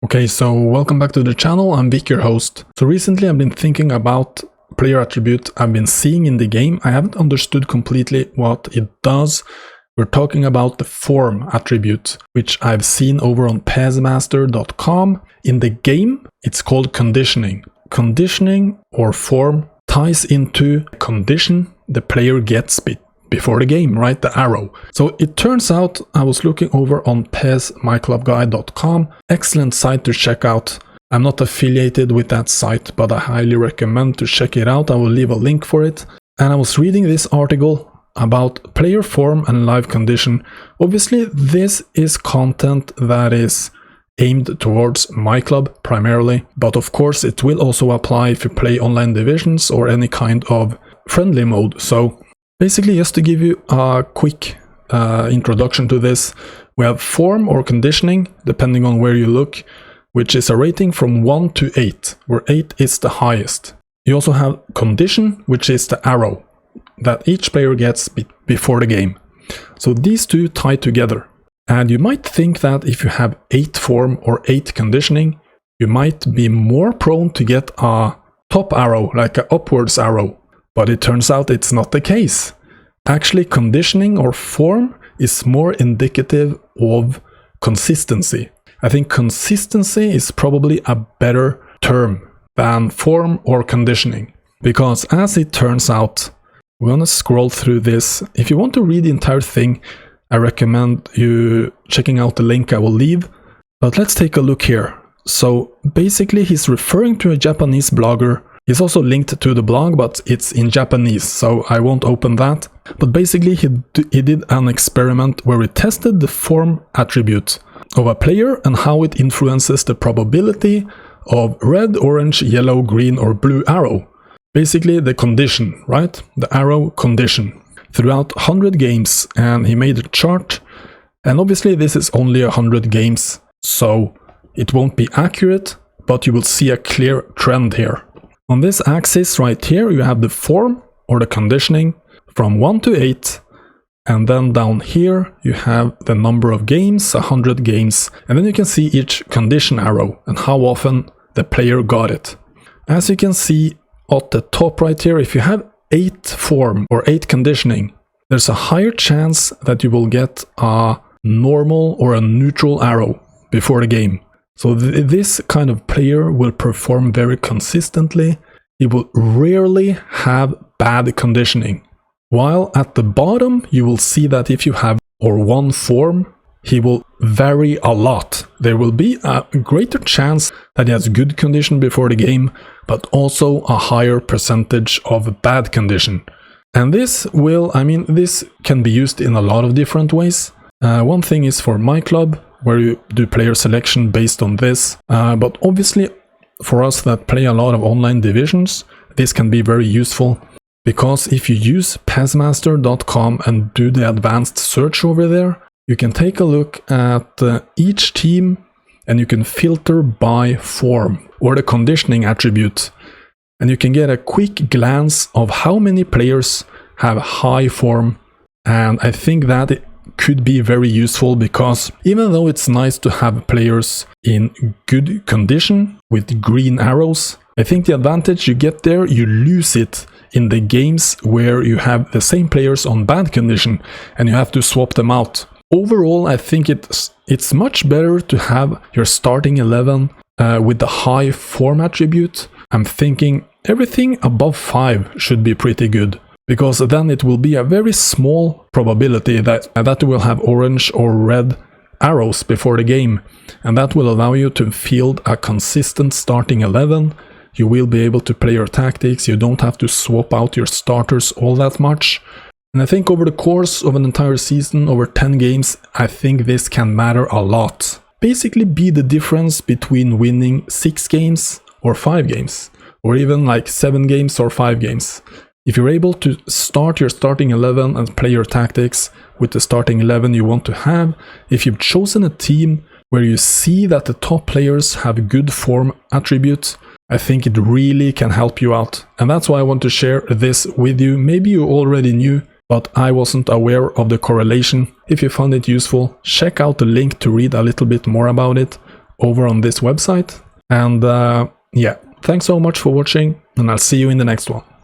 Okay, so welcome back to the channel. I'm Vic, your host. So recently I've been thinking about player attribute I've been seeing in the game. I haven't understood completely what it does. We're talking about the form attribute, which I've seen over on PESmaster.com. In the game, it's called conditioning. Conditioning or form ties into condition the player gets before the game, right? The arrow. So it turns out I was looking over on PESmyclubguide.com. Excellent site to check out. I'm not affiliated with that site, but I highly recommend to check it out. I will leave a link for it. And I was reading this article about player form and live condition. Obviously, this is content that is aimed towards my club primarily, but of course it will also apply if you play online divisions or any kind of friendly mode. So basically, just to give you a quick introduction to this, we have form or conditioning, depending on where you look, which is a rating from 1 to 8, where 8 is the highest. You also have condition, which is the arrow that each player gets before the game. So these two tie together. And you might think that if you have 8 form or 8 conditioning, you might be more prone to get a top arrow, like an upwards arrow. But it turns out it's not the case. Actually, conditioning or form is more indicative of consistency. I think consistency is probably a better term than form or conditioning. Because as it turns out, we're going to scroll through this. If you want to read the entire thing, I recommend you checking out the link I will leave. But let's take a look here. So basically he's referring to a Japanese blogger. He's also linked to the blog, but it's in Japanese, so I won't open that. But basically he did an experiment where he tested the form attribute of a player and how it influences the probability of red, orange, yellow, green or blue arrow. Basically the condition, right? The arrow condition throughout 100 games, and he made a chart. And obviously this is only 100 games, so it won't be accurate, but you will see a clear trend here. On this axis right here, you have the form or the conditioning from 1 to 8. And then down here, you have the number of games, 100 games. And then you can see each condition arrow and how often the player got it. As you can see at the top right here, if you have 8 form or 8 conditioning, there's a higher chance that you will get a normal or a neutral arrow before the game. So this kind of player will perform very consistently. He will rarely have bad conditioning. While at the bottom, you will see that if you have one form, he will vary a lot. There will be a greater chance that he has good condition before the game, but also a higher percentage of bad condition. And this can be used in a lot of different ways. One thing is for my club, where you do player selection based on this. But obviously, for us that play a lot of online divisions, this can be very useful. Because if you use PESmaster.com and do the advanced search over there, you can take a look at each team and you can filter by form or the conditioning attribute. And you can get a quick glance of how many players have high form. And I think that it could be very useful, because even though it's nice to have players in good condition with green arrows, I think the advantage you get there, you lose it in the games where you have the same players on bad condition and you have to swap them out. Overall, I think it's much better to have your starting 11 with the high form attribute. I'm thinking everything above 5 should be pretty good, because then it will be a very small probability that you will have orange or red arrows before the game, and that will allow you to field a consistent starting 11. You will be able to play your tactics, you don't have to swap out your starters all that much. And I think over the course of an entire season, over 10 games, I think this can matter a lot. Basically be the difference between winning 6 games or 5 games, or even like 7 games or 5 games. If you're able to start your starting 11 and play your tactics with the starting 11 you want to have, if you've chosen a team where you see that the top players have good form attributes, I think it really can help you out. And that's why I want to share this with you. Maybe you already knew, but I wasn't aware of the correlation. If you found it useful, check out the link to read a little bit more about it. over on this website. And yeah, thanks so much for watching, and I'll see you in the next one.